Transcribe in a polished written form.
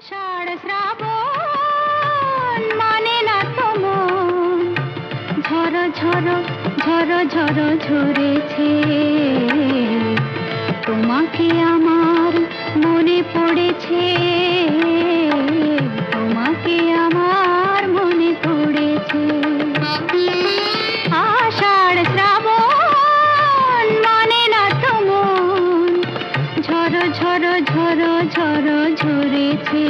আষাঢ় শ্রাবণ মানে না তো মন, ঝড়ো ঝড়ো ঝড়ো ঝড়ো ঝরেছে। তোমাকে আমার মনে পড়েছে, তোমাকে আমার মনে পড়েছে। আষাঢ় শ্রাবণ মানে না তো মন, ঝড়ো ঝড়ো ঝড়ো ঝড়ো ঝরেছে।